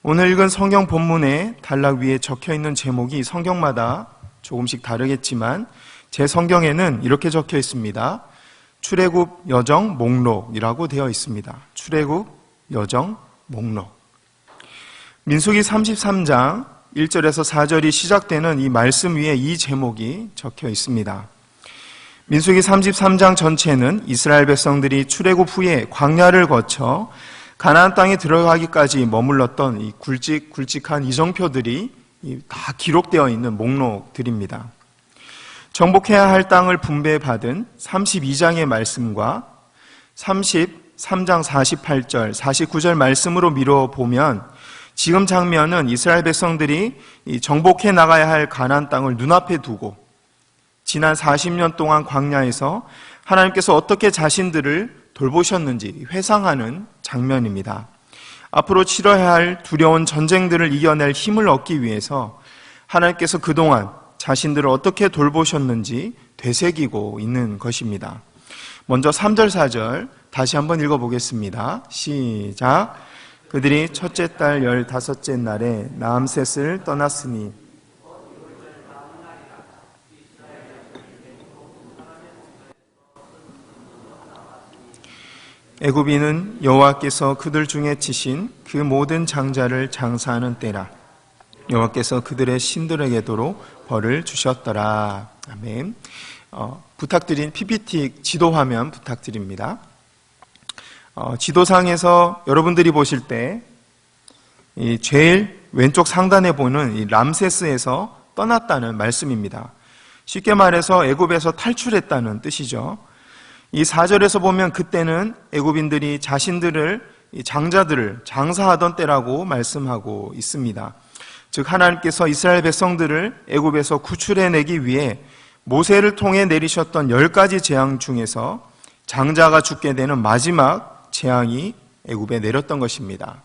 오늘 읽은 성경 본문의 단락 위에 적혀 있는 제목이 성경마다 조금씩 다르겠지만 제 성경에는 이렇게 적혀 있습니다. 출애굽 여정 목록이라고 되어 있습니다. 출애굽 여정 목록. 민수기 33장 1절에서 4절이 시작되는 이 말씀 위에 이 제목이 적혀 있습니다. 민수기 33장 전체는 이스라엘 백성들이 출애굽 후에 광야를 거쳐 가나안 땅에 들어가기까지 머물렀던 이 굵직굵직한 이정표들이 다 기록되어 있는 목록들입니다. 정복해야 할 땅을 분배받은 32장의 말씀과 33장 48절, 49절 말씀으로 미뤄보면 지금 장면은 이스라엘 백성들이 정복해 나가야 할 가나안 땅을 눈앞에 두고 지난 40년 동안 광야에서 하나님께서 어떻게 자신들을 돌보셨는지 회상하는 장면입니다. 앞으로 치러야 할 두려운 전쟁들을 이겨낼 힘을 얻기 위해서 하나님께서 그동안 자신들을 어떻게 돌보셨는지 되새기고 있는 것입니다. 먼저 3절 4절 다시 한번 읽어보겠습니다. 시작. 그들이 첫째 달 15째 날에 라암셋을 떠났으니 애굽인은 여호와께서 그들 중에 치신 그 모든 장자를 장사하는 때라. 여호와께서 그들의 신들에게도로 벌을 주셨더라. 아멘. 부탁드린 PPT 지도 화면 부탁드립니다. 지도상에서 여러분들이 보실 때 이 제일 왼쪽 상단에 보는 이 람세스에서 떠났다는 말씀입니다. 쉽게 말해서 애굽에서 탈출했다는 뜻이죠. 이 4절에서 보면 그때는 애굽인들이 자신들을 장자들을 장사하던 때라고 말씀하고 있습니다. 즉 하나님께서 이스라엘 백성들을 애굽에서 구출해내기 위해 모세를 통해 내리셨던 10가지 재앙 중에서 장자가 죽게 되는 마지막 재앙이 애굽에 내렸던 것입니다.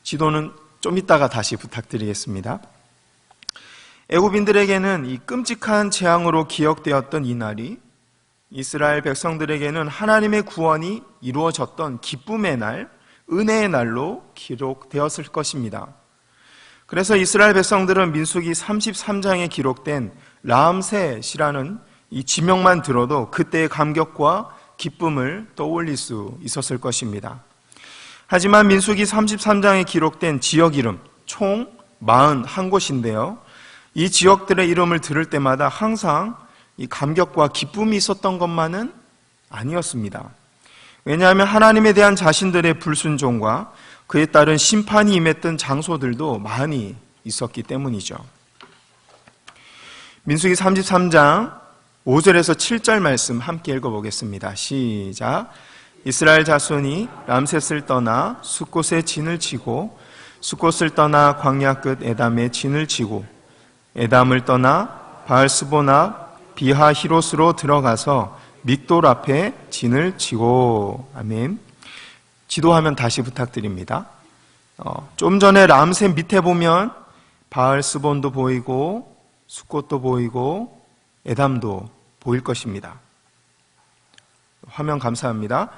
지도는 좀 이따가 다시 부탁드리겠습니다. 애굽인들에게는 이 끔찍한 재앙으로 기억되었던 이 날이 이스라엘 백성들에게는 하나님의 구원이 이루어졌던 기쁨의 날, 은혜의 날로 기록되었을 것입니다. 그래서 이스라엘 백성들은 민수기 33장에 기록된 라암셋이라는 이 지명만 들어도 그때의 감격과 기쁨을 떠올릴 수 있었을 것입니다. 하지만 민수기 33장에 기록된 지역 이름 총 41곳인데요. 이 지역들의 이름을 들을 때마다 항상 이 감격과 기쁨이 있었던 것만은 아니었습니다. 왜냐하면 하나님에 대한 자신들의 불순종과 그에 따른 심판이 임했던 장소들도 많이 있었기 때문이죠. 민수기 33장 5절에서 7절 말씀 함께 읽어보겠습니다. 시작. 이스라엘 자손이 람셋을 떠나 숫곳에 진을 치고 숫곳을 떠나 광야 끝 에담에 진을 치고 에담을 떠나 바알스본 앞 비하 히롯으로 들어가서 믹돌 앞에 진을 치고. 아멘. 지도화면 다시 부탁드립니다. 좀 전에 람셋 밑에 보면 바알스본도 보이고 숫곳도 보이고 에담도 보일 것입니다. 화면 감사합니다.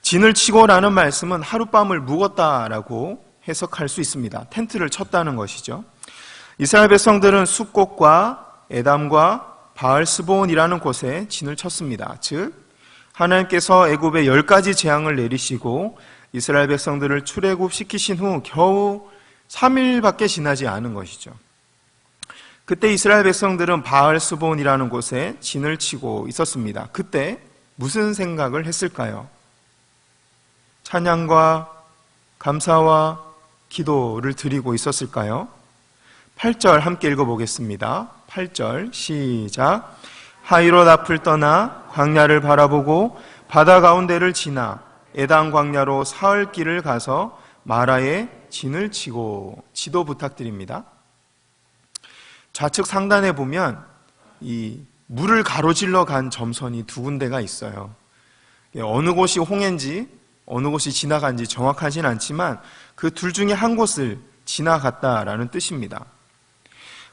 진을 치고라는 말씀은 하룻밤을 묵었다라고 해석할 수 있습니다. 텐트를 쳤다는 것이죠. 이스라엘 백성들은 숫곳과 에담과 바알스본이라는 곳에 진을 쳤습니다. 즉 하나님께서 애굽에 10가지 재앙을 내리시고 이스라엘 백성들을 출애굽시키신 후 겨우 3일밖에 지나지 않은 것이죠. 그때 이스라엘 백성들은 바알스본이라는 곳에 진을 치고 있었습니다. 그때 무슨 생각을 했을까요? 찬양과 감사와 기도를 드리고 있었을까요? 8절 함께 읽어보겠습니다. 8절 시작. 하이롯 앞을 떠나 광야를 바라보고 바다 가운데를 지나 에단 광야로 사흘 길을 가서 마라에 진을 치고. 지도 부탁드립니다. 좌측 상단에 보면 이 물을 가로질러 간 점선이 두 군데가 있어요. 어느 곳이 홍해인지 어느 곳이 지나간지 정확하진 않지만 그 둘 중에 한 곳을 지나갔다라는 뜻입니다.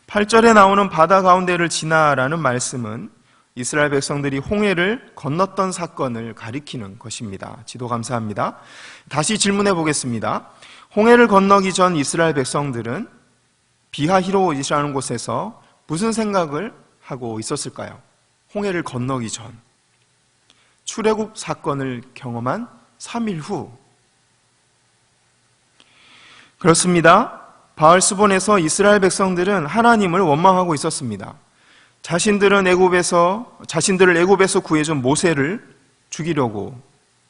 8절에 나오는 바다 가운데를 지나라는 말씀은 이스라엘 백성들이 홍해를 건넜던 사건을 가리키는 것입니다. 지도 감사합니다. 다시 질문해 보겠습니다. 홍해를 건너기 전 이스라엘 백성들은 비하히롯이라는 곳에서 무슨 생각을 하고 있었을까요? 홍해를 건너기 전, 출애굽 사건을 경험한 3일 후. 그렇습니다. 바알스본에서 이스라엘 백성들은 하나님을 원망하고 있었습니다. 자신들을 애굽에서 구해준 모세를 죽이려고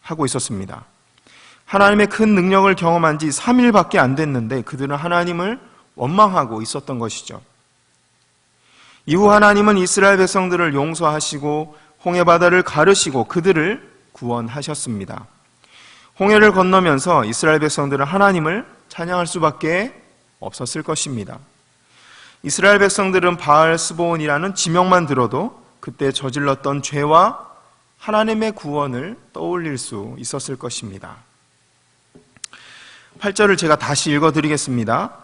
하고 있었습니다. 하나님의 큰 능력을 경험한 지 3일밖에 안 됐는데 그들은 하나님을 원망하고 있었던 것이죠. 이후 하나님은 이스라엘 백성들을 용서하시고 홍해바다를 가르시고 그들을 구원하셨습니다. 홍해를 건너면서 이스라엘 백성들은 하나님을 찬양할 수밖에 없었을 것입니다. 이스라엘 백성들은 바알스보온이라는 지명만 들어도 그때 저질렀던 죄와 하나님의 구원을 떠올릴 수 있었을 것입니다. 8절을 제가 다시 읽어드리겠습니다.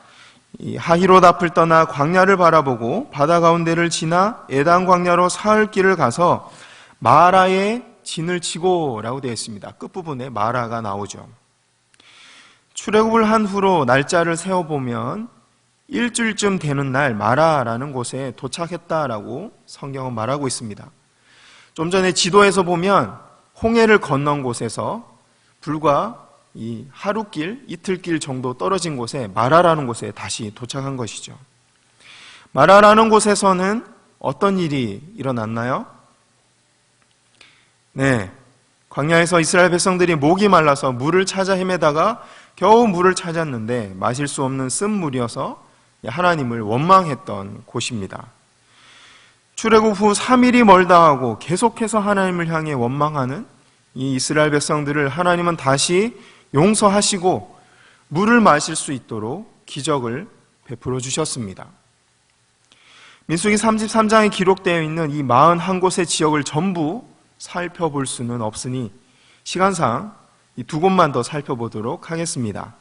이 하히롯 앞을 떠나 광야를 바라보고 바다 가운데를 지나 에단 광야로 사흘 길을 가서 마라에 진을 치고 라고 되어 있습니다. 끝부분에 마라가 나오죠. 출애굽을 한 후로 날짜를 세어보면 일주일쯤 되는 날 마라라는 곳에 도착했다라고 성경은 말하고 있습니다. 좀 전에 지도에서 보면 홍해를 건넌 곳에서 불과 이 하루길, 이틀길 정도 떨어진 곳에 마라라는 곳에 다시 도착한 것이죠. 마라라는 곳에서는 어떤 일이 일어났나요? 네, 광야에서 이스라엘 백성들이 목이 말라서 물을 찾아 헤매다가 겨우 물을 찾았는데 마실 수 없는 쓴물이어서 하나님을 원망했던 곳입니다. 출애굽 후 3일이 멀다 하고 계속해서 하나님을 향해 원망하는 이 이스라엘 백성들을 하나님은 다시 용서하시고 물을 마실 수 있도록 기적을 베풀어 주셨습니다. 민수기 33장에 기록되어 있는 이 41곳의 지역을 전부 살펴볼 수는 없으니 시간상 이 두 곳만 더 살펴보도록 하겠습니다.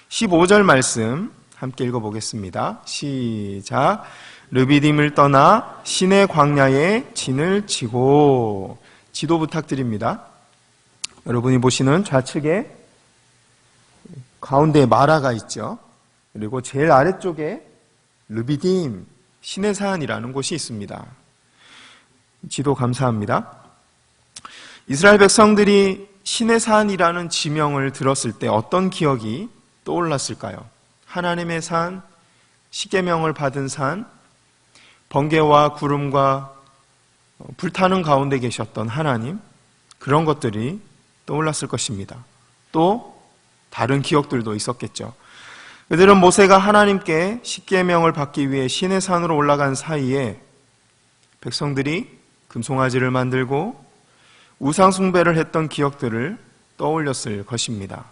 15절 말씀 함께 읽어보겠습니다. 시작. 르비딤을 떠나 시내 광야에 진을 치고. 지도 부탁드립니다. 여러분이 보시는 좌측에 가운데에 마라가 있죠. 그리고 제일 아래쪽에 르비딤, 시내산이라는 곳이 있습니다. 지도 감사합니다. 이스라엘 백성들이 시내산이라는 지명을 들었을 때 어떤 기억이 떠올랐을까요? 하나님의 산, 십계명을 받은 산, 번개와 구름과 불타는 가운데 계셨던 하나님, 그런 것들이 떠올랐을 것입니다. 또 다른 기억들도 있었겠죠. 그들은 모세가 하나님께 십계명을 받기 위해 시내산으로 올라간 사이에 백성들이 금송아지를 만들고 우상 숭배를 했던 기억들을 떠올렸을 것입니다.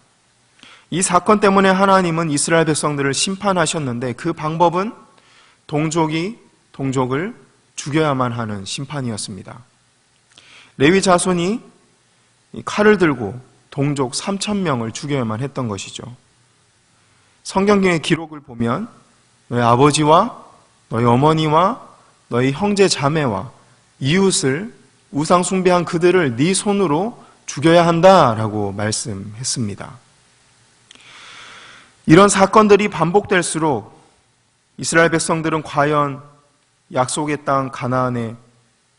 이 사건 때문에 하나님은 이스라엘 백성들을 심판하셨는데 그 방법은 동족이 동족을 죽여야만 하는 심판이었습니다. 레위 자손이 칼을 들고 동족 3,000명을 죽여야만 했던 것이죠. 성경의 기록을 보면 너희 아버지와 너희 어머니와 너희 형제 자매와 이웃을 우상 숭배한 그들을 네 손으로 죽여야 한다라고 말씀했습니다. 이런 사건들이 반복될수록 이스라엘 백성들은 과연 약속의 땅 가나안에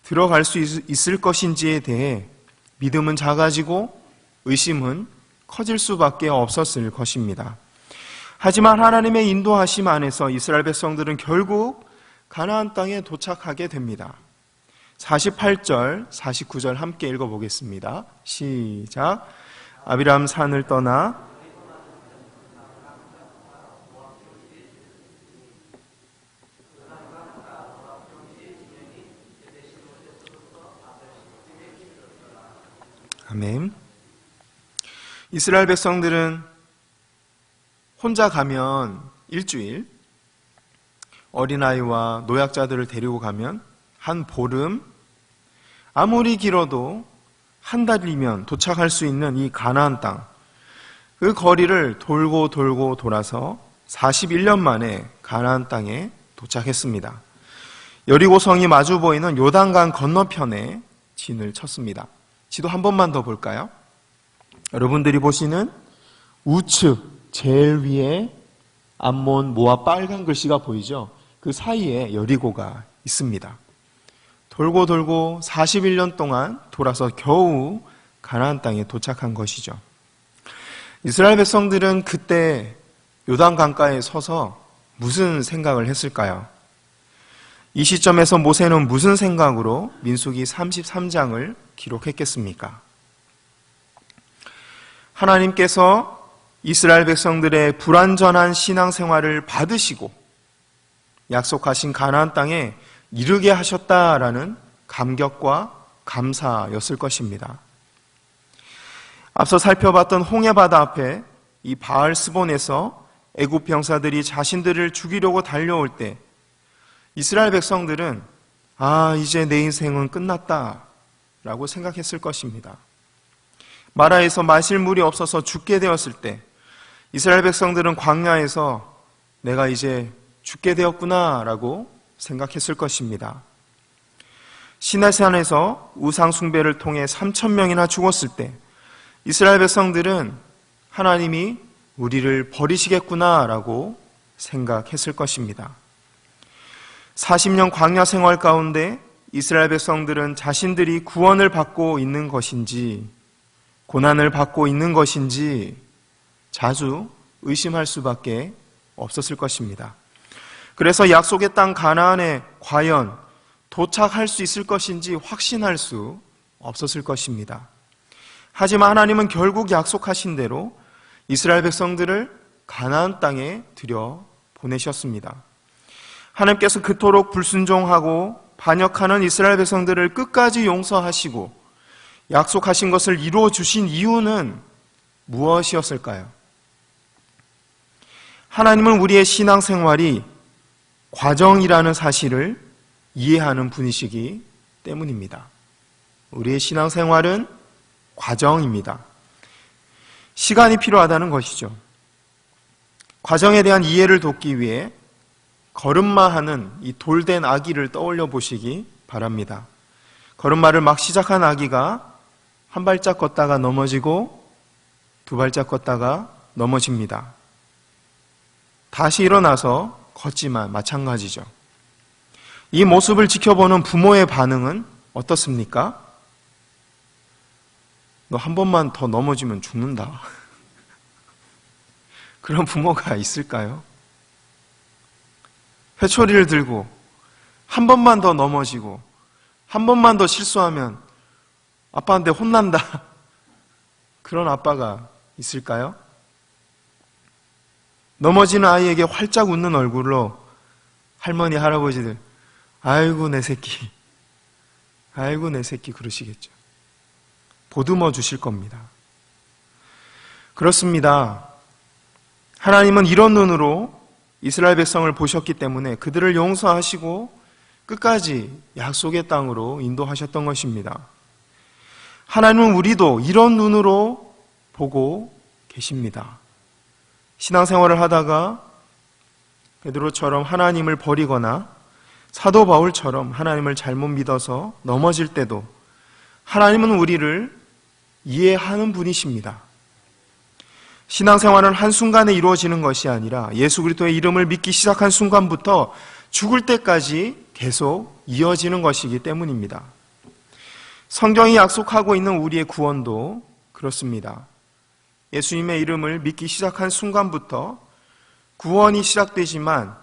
들어갈 수 있을 것인지에 대해 믿음은 작아지고 의심은 커질 수밖에 없었을 것입니다. 하지만 하나님의 인도하심 안에서 이스라엘 백성들은 결국 가나안 땅에 도착하게 됩니다. 48절, 49절 함께 읽어보겠습니다. 시작. 아비람 산을 떠나 아멘. 이스라엘 백성들은 혼자 가면 일주일, 어린아이와 노약자들을 데리고 가면 한 보름, 아무리 길어도 한 달이면 도착할 수 있는 이 가나안 땅, 그 거리를 돌고 돌아서 41년 만에 가나안 땅에 도착했습니다. 여리고성이 마주 보이는 요단강 건너편에 진을 쳤습니다. 지도 한 번만 더 볼까요? 여러분들이 보시는 우측 제일 위에 암몬, 모압 빨간 글씨가 보이죠? 그 사이에 여리고가 있습니다. 돌고 돌고 41년 동안 돌아서 겨우 가나안 땅에 도착한 것이죠. 이스라엘 백성들은 그때 요단 강가에 서서 무슨 생각을 했을까요? 이 시점에서 모세는 무슨 생각으로 민수기 33장을 기록했겠습니까? 하나님께서 이스라엘 백성들의 불완전한 신앙생활을 받으시고 약속하신 가나안 땅에 이르게 하셨다라는 감격과 감사였을 것입니다. 앞서 살펴봤던 홍해바다 앞에 이 바알스본에서 애굽 병사들이 자신들을 죽이려고 달려올 때 이스라엘 백성들은 이제 내 인생은 끝났다라고 생각했을 것입니다. 마라에서 마실 물이 없어서 죽게 되었을 때 이스라엘 백성들은 광야에서 내가 이제 죽게 되었구나라고 생각했을 것입니다. 시내산에서 우상 숭배를 통해 3,000명이나 죽었을 때 이스라엘 백성들은 하나님이 우리를 버리시겠구나라고 생각했을 것입니다. 40년 광야 생활 가운데 이스라엘 백성들은 자신들이 구원을 받고 있는 것인지 고난을 받고 있는 것인지 자주 의심할 수밖에 없었을 것입니다. 그래서 약속의 땅 가나안에 과연 도착할 수 있을 것인지 확신할 수 없었을 것입니다. 하지만 하나님은 결국 약속하신 대로 이스라엘 백성들을 가나안 땅에 들여 보내셨습니다. 하나님께서 그토록 불순종하고 반역하는 이스라엘 백성들을 끝까지 용서하시고 약속하신 것을 이루어 주신 이유는 무엇이었을까요? 하나님은 우리의 신앙생활이 과정이라는 사실을 이해하는 분이시기 때문입니다. 우리의 신앙생활은 과정입니다. 시간이 필요하다는 것이죠. 과정에 대한 이해를 돕기 위해 걸음마하는 이 돌된 아기를 떠올려 보시기 바랍니다. 걸음마를 막 시작한 아기가 한 발짝 걷다가 넘어지고 두 발짝 걷다가 넘어집니다. 다시 일어나서 걷지만 마찬가지죠. 이 모습을 지켜보는 부모의 반응은 어떻습니까? 너 한 번만 더 넘어지면 죽는다. 그런 부모가 있을까요? 회초리를 들고 한 번만 더 넘어지고 한 번만 더 실수하면 아빠한테 혼난다. 그런 아빠가 있을까요? 넘어지는 아이에게 활짝 웃는 얼굴로 할머니, 할아버지들 아이고 내 새끼, 아이고 내 새끼 그러시겠죠. 보듬어 주실 겁니다. 그렇습니다. 하나님은 이런 눈으로 이스라엘 백성을 보셨기 때문에 그들을 용서하시고 끝까지 약속의 땅으로 인도하셨던 것입니다. 하나님은 우리도 이런 눈으로 보고 계십니다. 신앙생활을 하다가 베드로처럼 하나님을 버리거나 사도 바울처럼 하나님을 잘못 믿어서 넘어질 때도 하나님은 우리를 이해하는 분이십니다. 신앙생활은 한순간에 이루어지는 것이 아니라 예수 그리스도의 이름을 믿기 시작한 순간부터 죽을 때까지 계속 이어지는 것이기 때문입니다. 성경이 약속하고 있는 우리의 구원도 그렇습니다. 예수님의 이름을 믿기 시작한 순간부터 구원이 시작되지만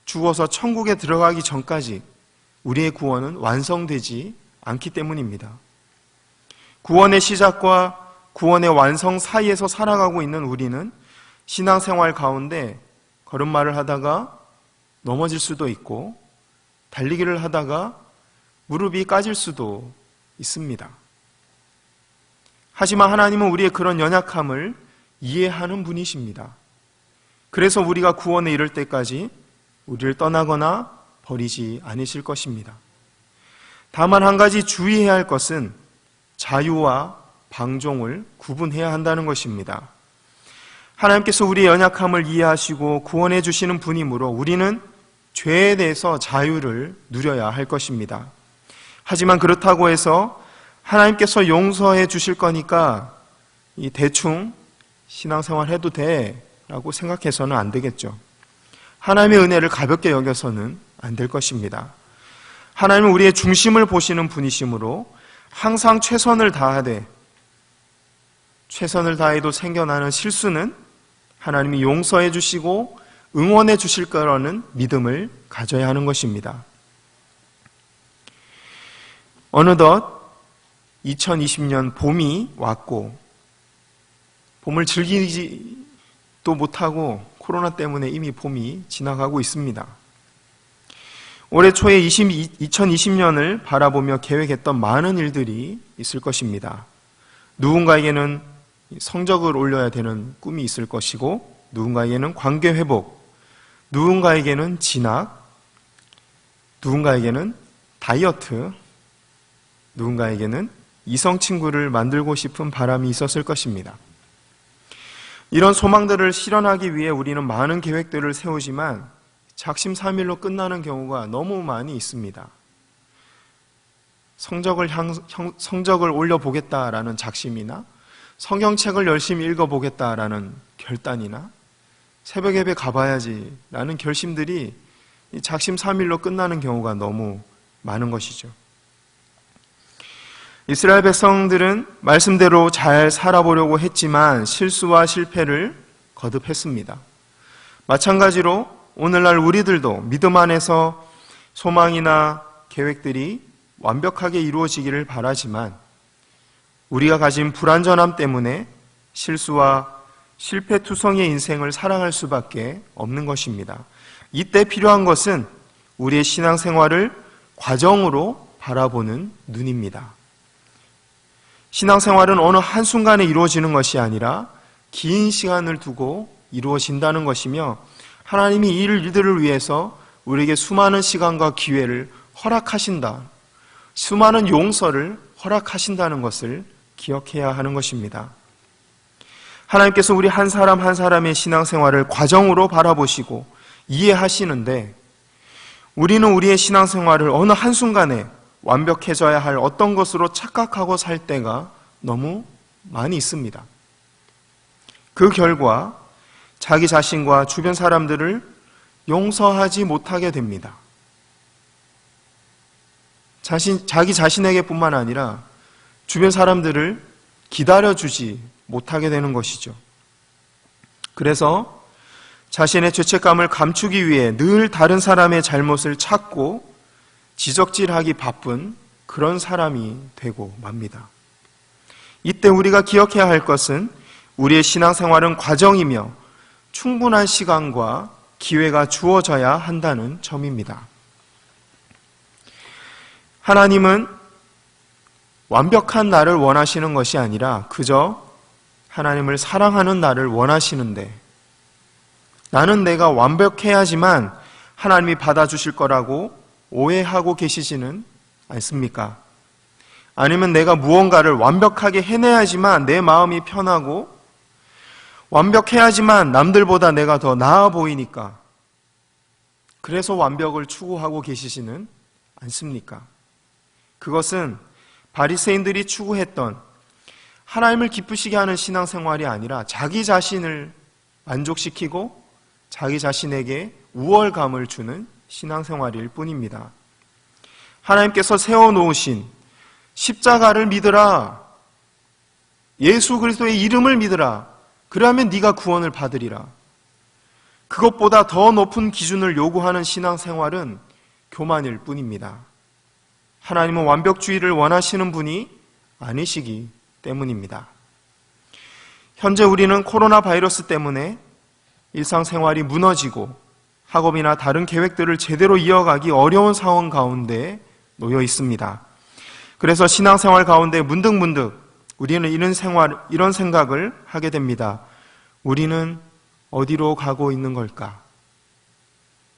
죽어서 천국에 들어가기 전까지 우리의 구원은 완성되지 않기 때문입니다. 구원의 시작과 구원의 완성 사이에서 살아가고 있는 우리는 신앙생활 가운데 걸음마를 하다가 넘어질 수도 있고 달리기를 하다가 무릎이 까질 수도 있습니다. 하지만 하나님은 우리의 그런 연약함을 이해하는 분이십니다. 그래서 우리가 구원에 이를 때까지 우리를 떠나거나 버리지 않으실 것입니다. 다만 한 가지 주의해야 할 것은 자유와 방종을 구분해야 한다는 것입니다. 하나님께서 우리의 연약함을 이해하시고 구원해 주시는 분이므로 우리는 죄에 대해서 자유를 누려야 할 것입니다. 하지만 그렇다고 해서 하나님께서 용서해 주실 거니까 이 대충 신앙생활 해도 돼 라고 생각해서는 안 되겠죠. 하나님의 은혜를 가볍게 여겨서는 안 될 것입니다. 하나님은 우리의 중심을 보시는 분이시므로 항상 최선을 다해도 생겨나는 실수는 하나님이 용서해 주시고 응원해 주실 거라는 믿음을 가져야 하는 것입니다. 어느덧 2020년 봄이 왔고 봄을 즐기지도 못하고 코로나 때문에 이미 봄이 지나가고 있습니다. 올해 초에 2020년을 바라보며 계획했던 많은 일들이 있을 것입니다. 누군가에게는 성적을 올려야 되는 꿈이 있을 것이고, 누군가에게는 관계 회복, 누군가에게는 진학, 누군가에게는 다이어트, 누군가에게는 이성 친구를 만들고 싶은 바람이 있었을 것입니다. 이런 소망들을 실현하기 위해 우리는 많은 계획들을 세우지만 작심삼일로 끝나는 경우가 너무 많이 있습니다. 성적을 올려보겠다라는 작심이나 성경책을 열심히 읽어보겠다라는 결단이나 새벽 예배 가봐야지라는 결심들이 작심삼일로 끝나는 경우가 너무 많은 것이죠. 이스라엘 백성들은 말씀대로 잘 살아보려고 했지만 실수와 실패를 거듭했습니다. 마찬가지로 오늘날 우리들도 믿음 안에서 소망이나 계획들이 완벽하게 이루어지기를 바라지만 우리가 가진 불완전함 때문에 실수와 실패투성이의 인생을 살아갈 수밖에 없는 것입니다. 이때 필요한 것은 우리의 신앙생활을 과정으로 바라보는 눈입니다. 신앙생활은 어느 한순간에 이루어지는 것이 아니라 긴 시간을 두고 이루어진다는 것이며 하나님이 이 일들을 위해서 우리에게 수많은 시간과 기회를 허락하신다. 수많은 용서를 허락하신다는 것을 기억해야 하는 것입니다. 하나님께서 우리 한 사람 한 사람의 신앙생활을 과정으로 바라보시고 이해하시는데 우리는 우리의 신앙생활을 어느 한순간에 완벽해져야 할 어떤 것으로 착각하고 살 때가 너무 많이 있습니다. 그 결과 자기 자신과 주변 사람들을 용서하지 못하게 됩니다. 자기 자신에게 뿐만 아니라 주변 사람들을 기다려주지 못하게 되는 것이죠. 그래서 자신의 죄책감을 감추기 위해 늘 다른 사람의 잘못을 찾고 지적질하기 바쁜 그런 사람이 되고 맙니다. 이때 우리가 기억해야 할 것은 우리의 신앙생활은 과정이며 충분한 시간과 기회가 주어져야 한다는 점입니다. 하나님은 완벽한 나를 원하시는 것이 아니라 그저 하나님을 사랑하는 나를 원하시는데 나는 내가 완벽해야지만 하나님이 받아주실 거라고 오해하고 계시지는 않습니까? 아니면 내가 무언가를 완벽하게 해내야지만 내 마음이 편하고 완벽해야지만 남들보다 내가 더 나아 보이니까 그래서 완벽을 추구하고 계시지는 않습니까? 그것은 바리새인들이 추구했던 하나님을 기쁘시게 하는 신앙생활이 아니라 자기 자신을 만족시키고 자기 자신에게 우월감을 주는 신앙생활일 뿐입니다. 하나님께서 세워놓으신 십자가를 믿으라. 예수 그리스도의 이름을 믿으라. 그러면 네가 구원을 받으리라. 그것보다 더 높은 기준을 요구하는 신앙생활은 교만일 뿐입니다. 하나님은 완벽주의를 원하시는 분이 아니시기 때문입니다. 현재 우리는 코로나 바이러스 때문에 일상생활이 무너지고 학업이나 다른 계획들을 제대로 이어가기 어려운 상황 가운데 놓여 있습니다. 그래서 신앙생활 가운데 문득문득 우리는 이런 생각을 하게 됩니다. 우리는 어디로 가고 있는 걸까?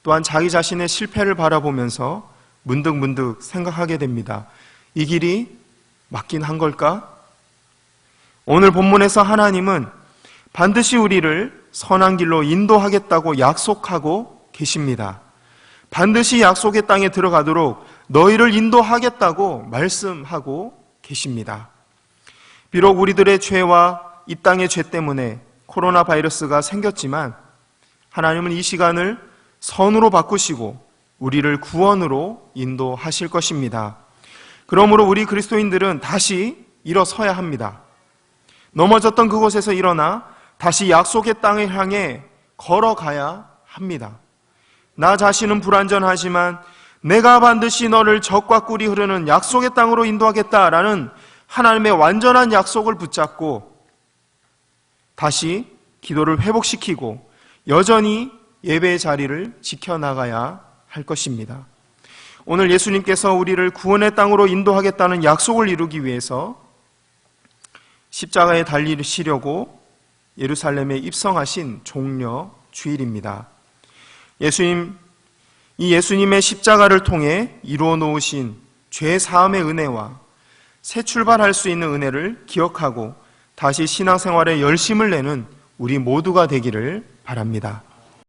또한 자기 자신의 실패를 바라보면서 문득문득 생각하게 됩니다. 이 길이 맞긴 한 걸까? 오늘 본문에서 하나님은 반드시 우리를 선한 길로 인도하겠다고 약속하고 계십니다. 반드시 약속의 땅에 들어가도록 너희를 인도하겠다고 말씀하고 계십니다. 비록 우리들의 죄와 이 땅의 죄 때문에 코로나 바이러스가 생겼지만 하나님은 이 시간을 선으로 바꾸시고 우리를 구원으로 인도하실 것입니다. 그러므로 우리 그리스도인들은 다시 일어서야 합니다. 넘어졌던 그곳에서 일어나 다시 약속의 땅을 향해 걸어가야 합니다. 나 자신은 불완전하지만 내가 반드시 너를 적과 꿀이 흐르는 약속의 땅으로 인도하겠다라는 하나님의 완전한 약속을 붙잡고 다시 기도를 회복시키고 여전히 예배의 자리를 지켜나가야 할 것입니다. 오늘 예수님께서 우리를 구원의 땅으로 인도하겠다는 약속을 이루기 위해서 십자가에 달리시려고 예루살렘에 입성하신 종려 주일입니다. 이 예수님의 십자가를 통해 이루어 놓으신 죄 사함의 은혜와 새 출발할 수 있는 은혜를 기억하고 다시 신앙생활에 열심을 내는 우리 모두가 되기를 바랍니다.